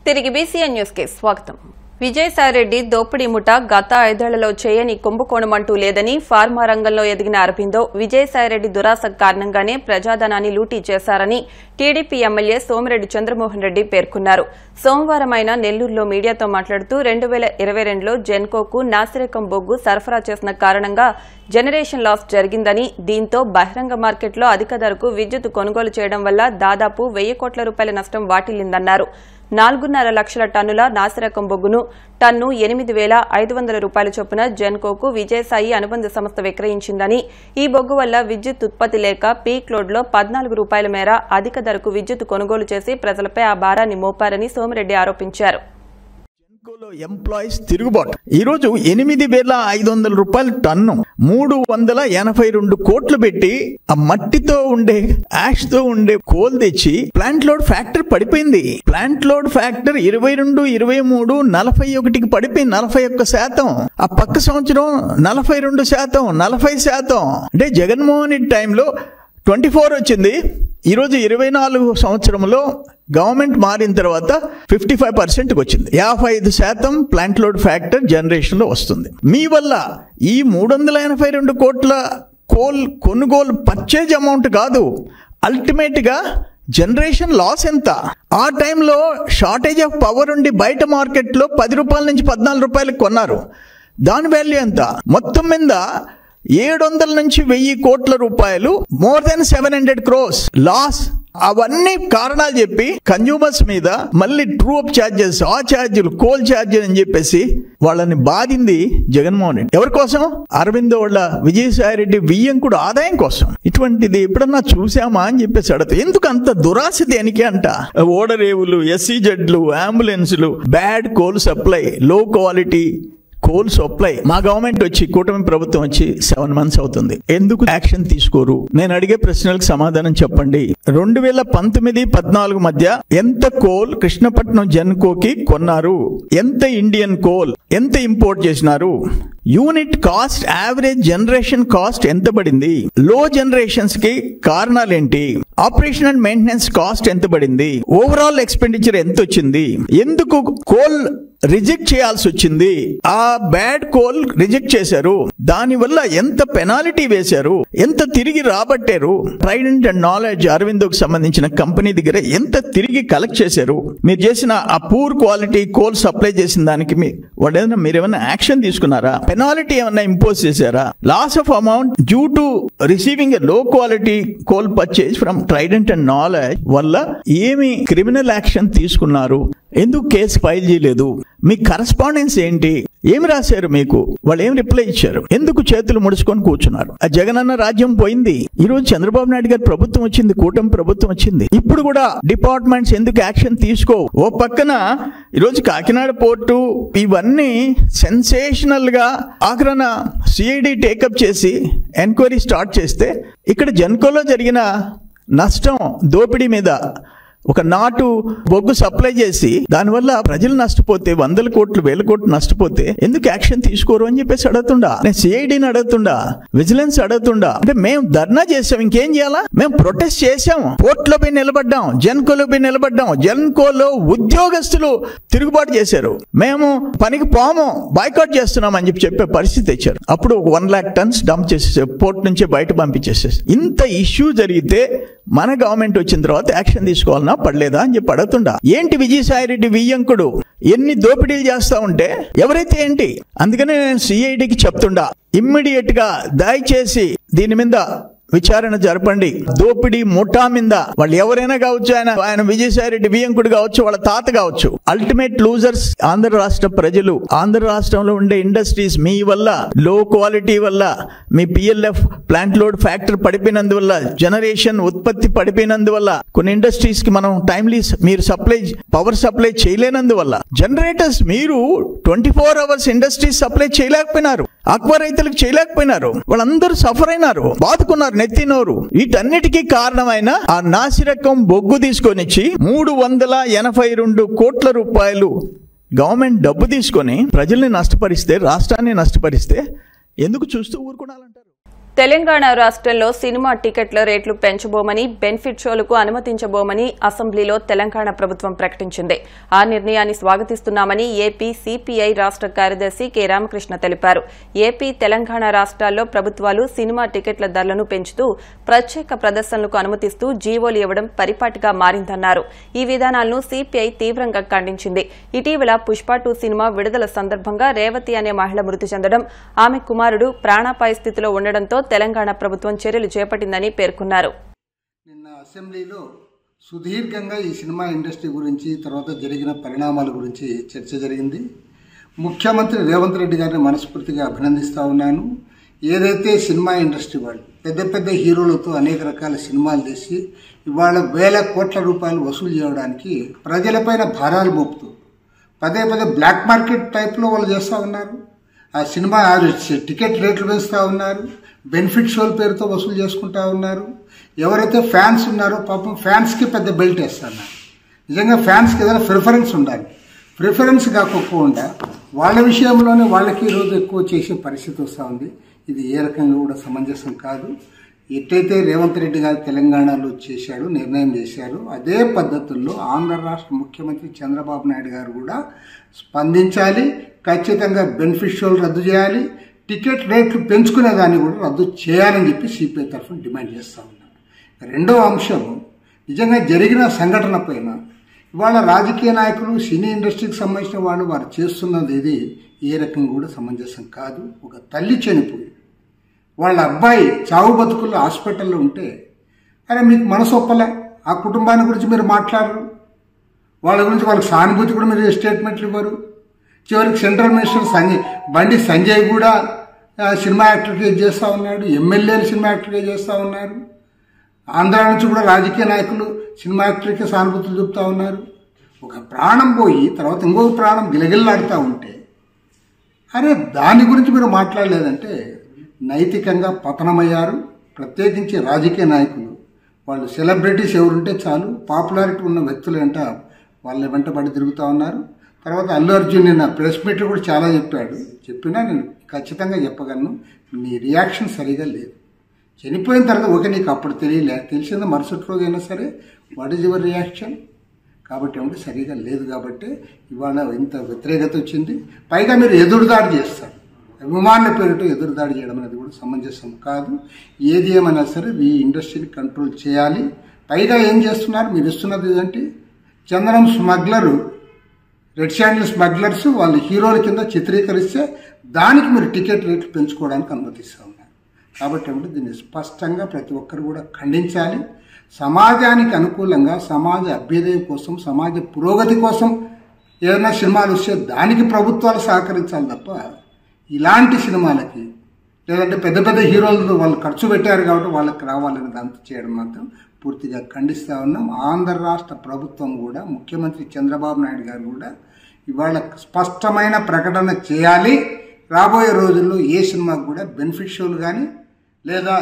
తిరిగి BCN news కి స్వాగతం. విజయసాయిరెడ్డి దోపిడీ ముఠ గత 5 ఏళ్లలో చేయని కుంభకోణమంటూ లేదని, ఫార్మా రంగంలో ఎదిగిన అరబిందో విజయసాయిరెడ్డి దురాశ కారణంగానే ప్రజాధనాన్ని లూటీ చేశారని టీడీపీ ఎమ్మెల్యే సోమిరెడ్డి చంద్రమోహన్ రెడ్డి పేర్కొన్నారు. సోమవారం ఆయన నెల్లూరులో మీడియాతో మాట్లాడుతూ 2022లో జెన్కోకు నాసిరకం బొగ్గు సరఫరా చేసిన కారణంగా జనరేషన్ లాస్ జరిగిందని, దీంతో బహిరంగ మార్కెట్లో అధిక ధరకు విద్యుత్ కొనుగోలు చేయడం వల్ల దాదాపు 1000 కోట్ల రూపాయల నష్టం వాటిల్లిందన్నారు. 4.5 లక్షల టన్నుల నాసిరకం బొగ్గును టన్ను 8,500 రూపాయల చొప్పున జెన్కోకు విజయసాయి అనుబంధ సంస్థ విక్రయించిందని, ఈ బొగ్గు వల్ల విద్యుత్ ఉత్పత్తి లేక పీక్ లోడ్లో 14 రూపాయల మేర అధిక ధరకు విద్యుత్ కొనుగోలు చేసి ప్రజలపై ఆ భారాన్ని మోపారని సోమిరెడ్డి ఆరోపించారు. ఎంప్లాయీస్ తిరుగుబాటు ఈరోజు 8,500 రూపాయల టన్ను 382 కోట్లు పెట్టి ఆ మట్టితో ఉండే యాష్ తో ఉండే కోల్ తెచ్చి ప్లాంట్ లోడ్ ఫ్యాక్టర్ పడిపోయింది. ప్లాంట్ లోడ్ ఫ్యాక్టర్ 22, 23, 41కి పడిపోయింది. 41%. ఆ పక్క సంవత్సరం 42%, 40%. అంటే జగన్మోహన్ రెడ్డి టైంలో 24 వచ్చింది. ఈరోజు 24 సంవత్సరంలో గవర్నమెంట్ మారిన తర్వాత 55%కి వచ్చింది. 55% ప్లాంట్ లోడ్ ఫ్యాక్టర్ జనరేషన్లో వస్తుంది. మీ వల్ల ఈ 382 కోట్ల కోల్ కొనుగోలు పర్చేజ్ అమౌంట్ కాదు, అల్టిమేట్గా జనరేషన్ లాస్ ఎంత? ఆ టైంలో షార్టేజ్ ఆఫ్ పవర్ ఉండి బయట మార్కెట్లో 10 రూపాయల నుంచి 14 రూపాయలకు కొన్నారు. దాని వాల్యూ ఎంత? మొత్తం మీద 700 నుంచి 1000 కోట్ల రూపాయలు, మోర్ దెన్ 700 crores లాస్. అవన్నీ కారణాలు చెప్పి కన్జ్యూమర్స్ మీద మళ్ళీ ట్రూ అప్ ఛార్జెస్, ఆ ఛార్జీలు, కోల్ ఛార్జీలు అని చెప్పేసి వాళ్ళని బాధింది జగన్మోహన్ రెడ్డి. ఎవరి కోసం? అరవిందో వాళ్ళ విజయసాయిరెడ్డి వియ్యంకుడు ఆదాయం కోసం. ఇటువంటిది ఎప్పుడన్నా చూసామా అని చెప్పేసి అడతా. ఎందుకు అంత దురాశ దేనికి అంట? ఓడరేవులు, SEZలు, అంబులెన్సులు, బ్యాడ్ కోల్ సప్లై, లో క్వాలిటీ కోల్ సప్లై. మా గవర్నమెంట్ వచ్చి, కూటమి ప్రభుత్వం వచ్చి 7 months అవుతుంది. ఎందుకు యాక్షన్ తీసుకోరు? నేను అడిగే ప్రశ్నలకు సమాధానం చెప్పండి. 2019-14 మధ్య ఎంత కోల్ కృష్ణపట్నం జెన్కోకి కొన్నారు? ఎంత ఇండియన్ కోల్ ఎంత ఇంపోర్ట్ చేసినారు? Unit cost, average generation cost ఎంత పడింది? లో జనరేషన్స్ కి కారణాలేంటి? ఆపరేషన్ అండ్ మెయింటెనెన్స్ కాస్ట్ ఎంత పడింది? ఓవరాల్ ఎక్స్పెండిచర్ ఎంత వచ్చింది? ఎందుకు కోల్ రిజెక్ట్ చేయాల్సి వచ్చింది? ఆ బ్యాడ్ కోల్ రిజెక్ట్ చేశారు, దానివల్ల ఎంత పెనాల్టీ వేశారు? ఎంత తిరిగి రాబట్టారు? ట్రైడెంట్ అండ్ నాలెడ్జ్ అరవిందోకి సంబంధించిన కంపెనీ దగ్గర ఎంత తిరిగి కలెక్ట్ చేశారు? మీరు చేసిన ఆ పూర్ క్వాలిటీ కోల్ సప్లై చేసిన దానికి మీరేమైనా యాక్షన్ తీసుకున్నారా? పెనాల్టీ ఏమైనా ఇంపోజ్ చేశారా? Loss of amount due to receiving a low quality coal purchase from Trident and knowledge వల్ల ఏమి క్రిమినల్ యాక్షన్ తీసుకున్నారు? ఎందుకు కేసు ఫైల్ చేయలేదు? మీ కరస్పాండెన్స్ ఏంటి? ఏమి రాశారు? మీకు వాళ్ళు ఏం రిప్లై ఇచ్చారు? ఎందుకు చేతులు ముడుచుకొని కూర్చున్నారు? ఆ జగనన్న రాజ్యం పోయింది. ఈ రోజు చంద్రబాబు నాయుడు గారి ప్రభుత్వం వచ్చింది, కూటమి ప్రభుత్వం వచ్చింది. ఇప్పుడు కూడా డిపార్ట్మెంట్స్ ఎందుకు యాక్షన్ తీసుకోవు? ఓ పక్కన ఈరోజు కాకినాడ పోర్టు ఇవన్నీ సెన్సేషనల్ గా ఆఖరణ CID టేకప్ చేసి ఎంక్వైరీ స్టార్ట్ చేస్తే, ఇక్కడ జెన్కోలో జరిగిన నష్టం, దోపిడీ మీద ఒక నాటు బొగ్గు సప్లై చేసి దానివల్ల ప్రజలు నష్టపోతే 100 కోట్లు 1000 కోట్లు నష్టపోతే ఎందుకు యాక్షన్ తీసుకోరు అని చెప్పేసి అడుగుతుండా. నేను CIDని అడుగుతుండా, విజిలెన్స్ అడుగుతుండా. అంటే మేము ధర్నా చేసాం, ఇంకేం చేయాలా? మేము ప్రొటెస్ట్ చేసాం, పోర్టులో పోయి నిలబడ్డాం, జెన్కోలో పోయి నిలబడ్డాం. జెన్కోలో ఉద్యోగస్తులు తిరుగుబాటు చేశారు. మేము పనికి పోము, బాయ్కాట్ చేస్తున్నాం అని చెప్పే పరిస్థితి తెచ్చారు. అప్పుడు 1 lakh tons డంప్ చేసేసారు, పోర్ట్ నుంచే బయట పంపించేసేసి. ఇంత ఇష్యూ జరిగితే మన గవర్నమెంట్ వచ్చిన తర్వాత యాక్షన్ తీసుకోవాలన్నా పడలేదా అని చెప్పి అడుగుతుండా. ఏంటి విజయసాయిరెడ్డి వియ్యంకుడు ఎన్ని దోపిడీలు చేస్తా ఉంటే ఎవరైతే ఏంటి? అందుకనే నేను CIDకి చెప్తుండా, ఇమ్మీడియట్ గా దయచేసి దీని మీద విచారణ జరపండి. దోపిడీ ముఠా మీద వాళ్ళు ఎవరైనా కావచ్చు, ఆయన విజయసాయిరెడ్డి వియ్యంకుడు కావచ్చు, వాళ్ళ తాత కావచ్చు. అల్టిమేట్ లూజర్స్ ఆంధ్ర రాష్ట్ర ప్రజలు. ఆంధ్ర రాష్ట్రంలో ఉండే ఇండస్ట్రీస్ మీ వల్ల, లో క్వాలిటీ వల్ల, మీ PLF ప్లాంట్ లోడ్ ఫ్యాక్టర్ పడిపోయినందువల్ల, జనరేషన్ ఉత్పత్తి పడిపోయినందువల్ల, కొన్ని ఇండస్ట్రీస్ కి మనం టైమ్లీ మీరు పవర్ సప్లై చేయలేనందువల్ల, జనరేటర్స్ మీరు 24 hours ఇండస్ట్రీస్ సప్లై చేయలేకపోయినారు, ఆక్వా రైతులకు చేయలేకపోయినారు. వాళ్ళందరూ సఫర్ అయినారు, బాదుకున్నారు నెత్తినోరు. వీటన్నిటికీ కారణమైన ఆ నాసిరకం బొగ్గు తీసుకొని 382 కోట్ల రూపాయలు గవర్నమెంట్ డబ్బు తీసుకొని ప్రజల్ని నష్టపరిస్తే, రాష్ట్రాన్ని నష్టపరిస్తే ఎందుకు చూస్తూ ఊరుకోవాలంటారు? తెలంగాణ రాష్ట్రంలో సినిమా టికెట్ల రేట్లు పెంచబోమని బెనిఫిట్ షోలకు అనుమతించబోమని అసెంబ్లీలో తెలంగాణ ప్రభుత్వం ప్రకటించింది. ఆ నిర్ణయాన్ని స్వాగతిస్తున్నామని ఏపీ సిపిఐ రాష్ట్ర కార్యదర్శి కె రామకృష్ణ తెలిపారు. ఏపీ తెలంగాణ రాష్ట్రాల్లో ప్రభుత్వాలు సినిమా టికెట్ల ధరలను పెంచుతూ ప్రత్యేక ప్రదర్శనలకు అనుమతిస్తూ జీవోలు ఇవ్వడం పరిపాటిగా మారిందన్నారు. ఈ విధానాలను సిపిఐ తీవ్రంగా ఖండించింది. ఇటీవల పుష్ప 2 సినిమా విడుదల సందర్భంగా రేవతి అనే మహిళ మృతి చెందడం, ఆమె కుమారుడు ప్రాణాపాయ స్థితిలో ఉండడంతో తెలంగాణ ప్రభుత్వం చర్యలు చేపట్టిందని పేర్కొన్నారు. నిన్న అసెంబ్లీలో సుదీర్ఘంగా ఈ సినిమా ఇండస్ట్రీ గురించి, తర్వాత జరిగిన పరిణామాల గురించి చర్చ జరిగింది. ముఖ్యమంత్రి రేవంత్ రెడ్డి గారిని మనస్ఫూర్తిగా అభినందిస్తా ఉన్నాను. ఏదైతే సినిమా ఇండస్ట్రీ వాళ్ళు పెద్ద పెద్ద హీరోలతో అనేక రకాల సినిమాలు తీసి ఇవాళ వేల కోట్ల రూపాయలు వసూలు చేయడానికి ప్రజలపైన భారాలు మోపుతూ పదే పదే బ్లాక్ మార్కెట్ టైప్లో వాళ్ళు చేస్తూ ఉన్నారు. ఆ సినిమా టికెట్ రేట్లు పెంచుతూ ఉన్నారు. బెనిఫిట్ షోల పేరుతో వసూలు చేసుకుంటా ఉన్నారు. ఎవరైతే ఫ్యాన్స్ ఉన్నారో పాపం ఫ్యాన్స్కి పెద్ద బెల్ట్ వేస్తున్నారు. నిజంగా ఫ్యాన్స్కి ఏదైనా ప్రిఫరెన్స్ ఉండాలి. ప్రిఫరెన్స్ కాకపోకుండా వాళ్ళ విషయంలోనే వాళ్ళకి ఈరోజు ఎక్కువ చేసే పరిస్థితి వస్తూ ఉంది. ఇది ఏ రకంగా కూడా సమంజసం కాదు. ఎట్టయితే రేవంత్ రెడ్డి గారు తెలంగాణలో చేశాడు, నిర్ణయం చేశారు, అదే పద్ధతుల్లో ఆంధ్ర రాష్ట్ర ముఖ్యమంత్రి చంద్రబాబు నాయుడు గారు కూడా స్పందించాలి. ఖచ్చితంగా బెనిఫిట్ షోలు రద్దు చేయాలి, టికెట్ రేట్లు పెంచుకునేదాన్ని కూడా రద్దు చేయాలని చెప్పి సిపిఐ తరఫున డిమాండ్ చేస్తూ ఉన్నారు. రెండవ అంశం, నిజంగా జరిగిన సంఘటన పైన ఇవాళ రాజకీయ నాయకులు, సినీ ఇండస్ట్రీకి సంబంధించిన వాళ్ళు వారు చేస్తున్నది ఇది ఏ రకంగా కూడా సమంజసం కాదు. ఒక తల్లి చనిపోయి వాళ్ళ అబ్బాయి చావు బతుకుల్లో హాస్పిటల్లో ఉంటే అరే మీకు మనసు ఒప్పలే, ఆ కుటుంబాన్ని గురించి మీరు మాట్లాడరు, వాళ్ళ గురించి వాళ్ళకి సానుభూతి కూడా మీరు స్టేట్మెంట్లు ఇవ్వరు. చివరికి సెంట్రల్ మినిస్టర్ బండి సంజయ్ కూడా సినిమా యాక్టివిటీ చేస్తూ ఉన్నాడు, ఎమ్మెల్యేలు సినిమా యాక్టివిటీ చేస్తూ ఉన్నారు. ఆంధ్ర నుంచి కూడా రాజకీయ నాయకులు సినిమా యాక్టివిటీకి సానుభూతులు చూపుతూ ఉన్నారు. ఒక ప్రాణం పోయి తర్వాత ఇంకొక ప్రాణం గిలగిల్లాడుతూ ఉంటే అరే దాని గురించి మీరు మాట్లాడలేదంటే నైతికంగా పతనమయ్యారు. ప్రత్యేకించి రాజకీయ నాయకులు, వాళ్ళు సెలబ్రిటీస్ ఎవరుంటే చాలు, పాపులారిటీ ఉన్న వ్యక్తులు వెంట వాళ్ళ వెంటబడి తిరుగుతూ ఉన్నారు. తర్వాత అల్లు అర్జున్ నిన్న ప్రెస్ మీట్లో కూడా చాలా చెప్పినా నేను ఖచ్చితంగా చెప్పగలను, నీ రియాక్షన్ సరిగా లేదు. చనిపోయిన తర్వాత ఓకే నీకు అప్పుడు తెలిసిందా మరుసటి రోజు అయినా సరే వాట్ ఈజ్ యువర్ రియాక్షన్? కాబట్టి ఏమంటే సరిగా లేదు. కాబట్టి ఇవాళ ఇంత వ్యతిరేకత వచ్చింది. పైగా మీరు ఎదురుదాడి చేస్తారు, అభిమానుల పేరుతో ఎదురుదాడి చేయడం అనేది కూడా సమంజసం కాదు. ఏది ఏమైనా సరే ఈ ఇండస్ట్రీని కంట్రోల్ చేయాలి. పైగా ఏం చేస్తున్నారు మీరు ఇస్తున్నది ఏంటి? చందనం స్మగ్లరు, రెడ్ శాండిల్ స్మగ్లర్స్ వాళ్ళు హీరోల కింద చిత్రీకరిస్తే దానికి మీరు టికెట్ రేట్లు పెంచుకోవడానికి అనుమతిస్తూ ఉన్నారు. కాబట్టి ఏమంటే దీన్ని స్పష్టంగా ప్రతి ఒక్కరు కూడా ఖండించాలి. సమాజానికి అనుకూలంగా, సమాజ అభ్యుదయం కోసం, సమాజ పురోగతి కోసం ఏదైనా సినిమాలు వస్తే దానికి ప్రభుత్వాలు సహకరించాలి తప్ప ఇలాంటి సినిమాలకి లేదంటే పెద్ద పెద్ద హీరోలు వాళ్ళు ఖర్చు పెట్టారు కాబట్టి వాళ్ళకి రావాలని దాంతో చేయడం మాత్రం పూర్తిగా ఖండిస్తూ ఉన్నాం. ఆంధ్ర రాష్ట్ర ప్రభుత్వం కూడా, ముఖ్యమంత్రి చంద్రబాబు నాయుడు గారు కూడా ఇవాళ స్పష్టమైన ప్రకటన చేయాలి. రాబోయే రోజుల్లో ఏ సినిమాకు కూడా బెనిఫిట్ షోలు కానీ లేదా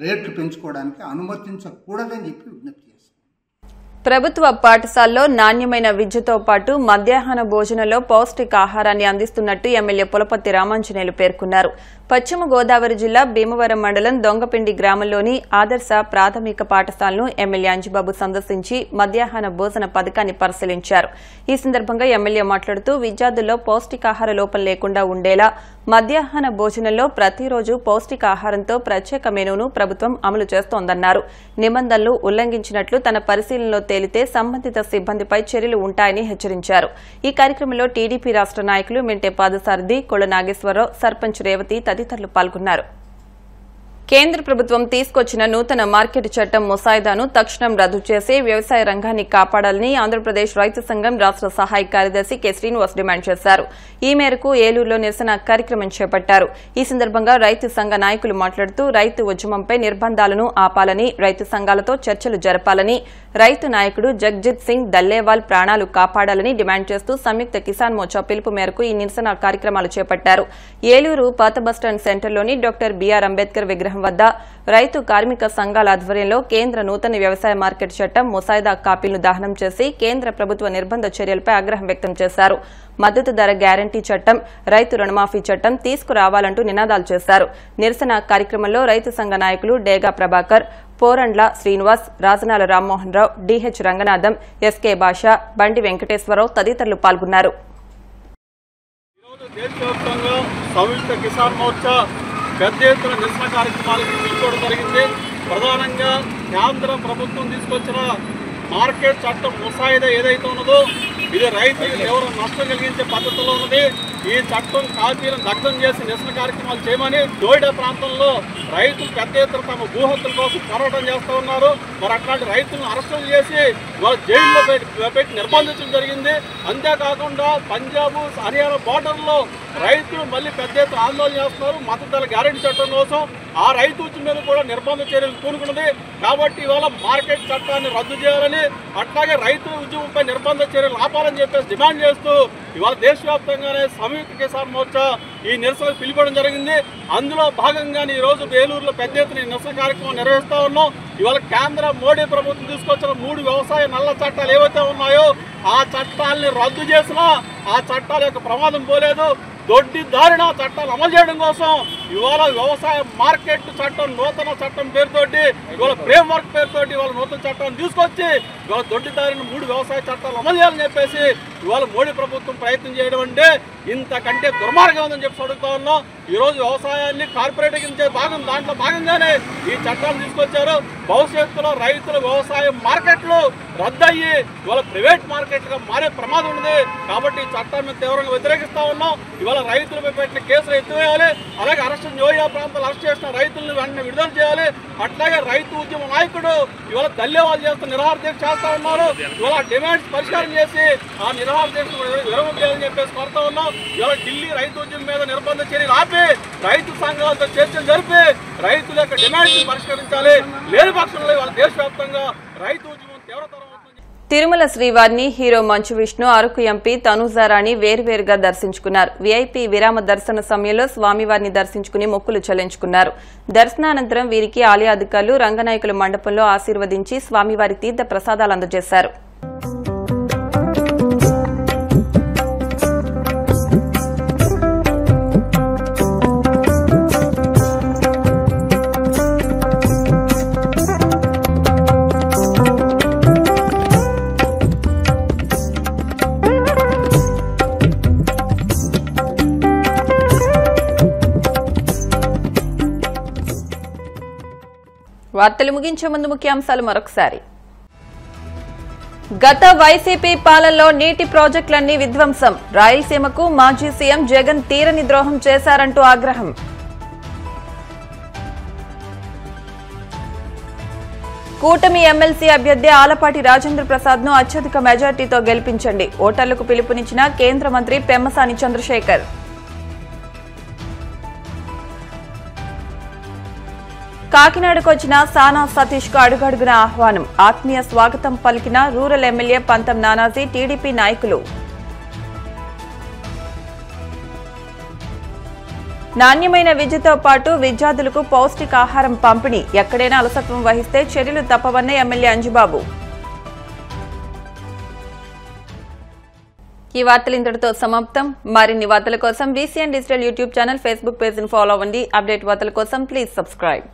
రేట్లు పెంచుకోవడానికి అనుమతించకూడదని చెప్పి విజ్ఞప్తి చేస్తాం. ప్రభుత్వ పాఠశాలలో నాణ్యమైన విద్యతో పాటు మధ్యాహ్న భోజనంలో పౌష్టికాహారాన్ని అందిస్తున్నట్టు ఎమ్మెల్యే పులపర్తి రామాంజనేయులు పేర్కొన్నారు. పశ్చిమ గోదావరి జిల్లా భీమవరం మండలం దొంగపిండి గ్రామంలోని ఆదర్శ ప్రాథమిక పాఠశాలను ఎమ్మెల్యే అంజిబాబు సందర్శించి మధ్యాహ్న భోజన పథకాన్ని పరిశీలించారు. ఈ సందర్భంగా ఎమ్మెల్యే మాట్లాడుతూ విద్యార్థుల్లో పౌష్టికాహార లోపం లేకుండా ఉండేలా మధ్యాహ్న భోజనంలో ప్రతిరోజు పౌష్టికాహారంతో ప్రత్యేక మెనూను ప్రభుత్వం అమలు చేస్తోందన్నారు. నిబంధనలు ఉల్లంఘించినట్లు తన పరిశీలనలో తేలితే సంబంధిత సిబ్బందిపై చర్యలు ఉంటాయని హెచ్చరించారు. ఈ కార్యక్రమంలో టీడీపీ రాష్ట్ర నాయకులు మెంటే పాదసారథి, కొళ నాగేశ్వరరావు, సర్పంచ్ రేవతి తదితరులు పాల్గొన్నారు. కేంద్ర ప్రభుత్వం తీసుకొచ్చిన నూతన మార్కెట్ చట్టం ముసాయిదాను తక్షణం రద్దు చేసి వ్యవసాయ రంగాన్ని కాపాడాలని ఆంధ్రప్రదేశ్ రైతు సంఘం రాష్ట్ర సహాయ కార్యదర్శి కె శ్రీనివాస్ డిమాండ్ చేశారు. ఈ మేరకు ఏలూరులో నిరసన కార్యక్రమం చేపట్టారు. ఈ సందర్భంగా రైతు సంఘ నాయకులు మాట్లాడుతూ రైతు ఉద్యమంపై నిర్బంధాలను ఆపాలని, రైతు సంఘాలతో చర్చలు జరపాలని, రైతు నాయకుడు జగ్జిత్ సింగ్ దల్లేవాల్ ప్రాణాలు కాపాడాలని డిమాండ్ చేస్తూ సంయుక్త కిసాన్ మోర్చా పిలుపు మేరకు ఈ నిరసన కార్యక్రమాలు చేపట్టారు. ఏలూరు పాత బస్టాండ్ సెంటర్లోని డాక్టర్ బీఆర్ అంబేద్కర్ విగ్రహం వద్ద రైతు కార్మిక సంఘాల ఆధ్వర్యంలో కేంద్ర నూతన వ్యవసాయ మార్కెట్ చట్టం ముసాయిదా కాపీలను దహనం చేసి కేంద్ర ప్రభుత్వ నిర్బంధ చర్యలపై ఆగ్రహం వ్యక్తం చేశారు. మద్దతు ధర గ్యారంటీ చట్టం, రైతు రుణమాఫీ చట్టం తీసుకురావాలంటూ నినాదాలు చేశారు. నిరసన కార్యక్రమంలో రైతు సంఘ నాయకులు డేగా ప్రభాకర్, పోరండ్ల శ్రీనివాస్, రాజనాల రామ్మోహన్ రావు, డిహెచ్ రంగనాథం, ఎస్కే భాష, బండి వెంకటేశ్వరరావు తదితరులు పాల్గొన్నారు. దేశవ్యాప్తంగా సంయుక్త కిసాన్ మోర్చా పెద్ద ఎత్తున నిరసన కార్యక్రమాలకు తీసుకోవడం జరిగింది. ప్రధానంగా కేంద్ర ప్రభుత్వం తీసుకొచ్చిన మార్కెట్ చట్టం ముసాయిదా ఏదైతే ఉన్నదో ఇది రైతులకు తీవ్ర నష్టం కలిగించే పద్ధతిలో ఉన్నది. ఈ చట్టం కాపీలను దగ్ధం చేసి నిరసన కార్యక్రమాలు చేయమని నోయిడా ప్రాంతంలో రైతులు పెద్ద ఎత్తున తమ భూ హక్కుల కోసం పోరాటం చేస్తూ ఉన్నారు. మరి అట్లాంటి రైతులను అరెస్టులు చేసి వాళ్ళ జైల్లో పెట్టి నిర్బంధించడం జరిగింది. అంతేకాకుండా పంజాబ్ హర్యానా బార్డర్లో రైతులు మళ్ళీ పెద్ద ఎత్తున ఆందోళన చేస్తున్నారు మద్దతు ధర గ్యారెంటీ చట్టం కోసం. ఆ రైతు ఉద్యమం మీద కూడా నిర్బంధ చర్యలు పూనుకున్నది. కాబట్టి ఇవాళ మార్కెట్ చట్టాన్ని రద్దు చేయాలని, అట్లాగే రైతుల ఉద్యమంపై నిర్బంధ చర్యలు ఆపాలని చెప్పేసి డిమాండ్ చేస్తూ ఇవాళ దేశవ్యాప్తంగానే సంయుక్త కిసాన్ మోర్చా ఈ నిరసన పిలుపడం జరిగింది. అందులో భాగంగానే ఈ రోజు బేలూరులో పెద్ద ఎత్తున నిరసన కార్యక్రమం నిర్వహిస్తూ ఉన్నాం. ఇవాళ కేంద్ర మోడీ ప్రభుత్వం తీసుకొచ్చిన 3 వ్యవసాయ నల్ల చట్టాలు ఏవైతే ఉన్నాయో ఆ చట్టాలని రద్దు చేసినా ఆ చట్టాల యొక్క ప్రమాదం పోలేదు. దొడ్డి దారిన చట్టాలు అమలు చేయడం కోసం ఇవాళ వ్యవసాయ మార్కెట్ చట్టం నూతన చట్టం పేరుతోటి ఇవాళ ఫ్రేమ్ వర్క్ పేరుతోటి ఇవాళ నూతన చట్టాన్ని తీసుకొచ్చి ఇవాళ దొడ్డి దారిన 3 వ్యవసాయ చట్టాలు అమలు చేయాలని చెప్పేసి ఇవాళ మోడీ ప్రభుత్వం ప్రయత్నం చేయడం అంటే ఇంతకంటే దుర్మార్గం ఉందని చెప్పి అడుగుతా ఉన్నాం. ఈరోజు వ్యవసాయాన్ని కార్పొరేటీకరించే దాంట్లో భాగంగానే ఈ చట్టాలు తీసుకొచ్చారు. భవిష్యత్తులో రైతుల వ్యవసాయ మార్కెట్లు రద్దయ్యి ఇవాళ ప్రైవేట్ మార్కెట్గా మారే ప్రమాదం ఉంది. కాబట్టి ఈ చట్టాన్ని తీవ్రంగా వ్యతిరేకిస్తా ఉన్నాం. ఇవాళ రైతులపై పెట్టిన కేసులు ఎత్తివేయాలి. అలాగే నోయిడా ప్రాంతాలు అరెస్ట్ చేసిన రైతులను వెంటనే విడుదల చేయాలి. అట్లాగే రైతు ఉద్యమ నాయకుడు ఇవాళ దల్లేవాళ్ళు చేస్తున్న నిరాహార దీక్ష చేస్తా ఉన్నారు. ఇవాళ డిమాండ్స్ పరిష్కారం చేసి ఆ నిరాహార దీక్ష విరమించాలని చెప్పేసి కోరుతా ఉన్నాం. ఇవాళ ఢిల్లీ రైతు ఉద్యమం మీద నిర్బంధ చర్యలు ఆపి రైతు సంఘాలతో చర్చలు జరిపి రైతుల యొక్క డిమాండ్స్ పరిష్కరించాలి. లేని పక్షంలో ఇవాళ దేశవ్యాప్తంగా రైతు ఉద్యమం తీవ్రతరం. తిరుమల శ్రీవారిని హీరో మంచు విష్ణు, అరకు ఎంపీ తనూజారాణి వేర్వేరుగా దర్శించుకున్నారు. వీఐపీ విరామ దర్శన సమయంలో స్వామివారిని దర్శించుకుని మొక్కులు చెల్లించుకున్నారు. దర్శనానంతరం వీరికి ఆలయ అధికారులు రంగనాయకుల మండపంలో ఆశీర్వదించి స్వామివారి తీర్థ ప్రసాదాలు అందజేశారు. వార్తలు ముగించే ముందు ముఖ్యాంశాలు మరొకసారి. గత వైసీపీ పాలనలో నీటి ప్రాజెక్టులన్నీ విధ్వంసం. రాయలసీమకు మాజీ సీఎం జగన్ తీరని ద్రోహం చేశారంటూ ఆగ్రహం. కూటమి ఎమ్మెల్సీ అభ్యర్థి ఆలపాటి రాజేంద్ర ప్రసాద్ ను అత్యధిక మెజార్టీతో గెలిపించండి. ఓటర్లకు పిలుపునిచ్చిన కేంద్ర మంత్రి పెమ్మసాని చంద్రశేఖర్. కాకినాడకు వచ్చిన సానా సతీష్ కు అడుగడుగున ఆహ్వానం. ఆత్మీయ స్వాగతం పలికిన రూరల్ ఎమ్మెల్యే పంతం నానాజీ, టీడీపీ నాయకులు. నాణ్యమైన విద్యతో పాటు విద్యార్థులకు పౌష్టికాహారం పంపిణీ. ఎక్కడైనా అలసత్వం వహిస్తే చర్యలు తప్పవన్న ఎమ్మెల్యే అంజుబాబు. ఈ వార్తలు ఇంతటితో సమాప్తం. మరిన్ని వార్తల కోసం VCN digital YouTube channel, Facebook page ను ఫాలో అవ్వండి. అప్డేట్ వార్తల కోసం ప్లీజ్ సబ్స్క్రైబ్.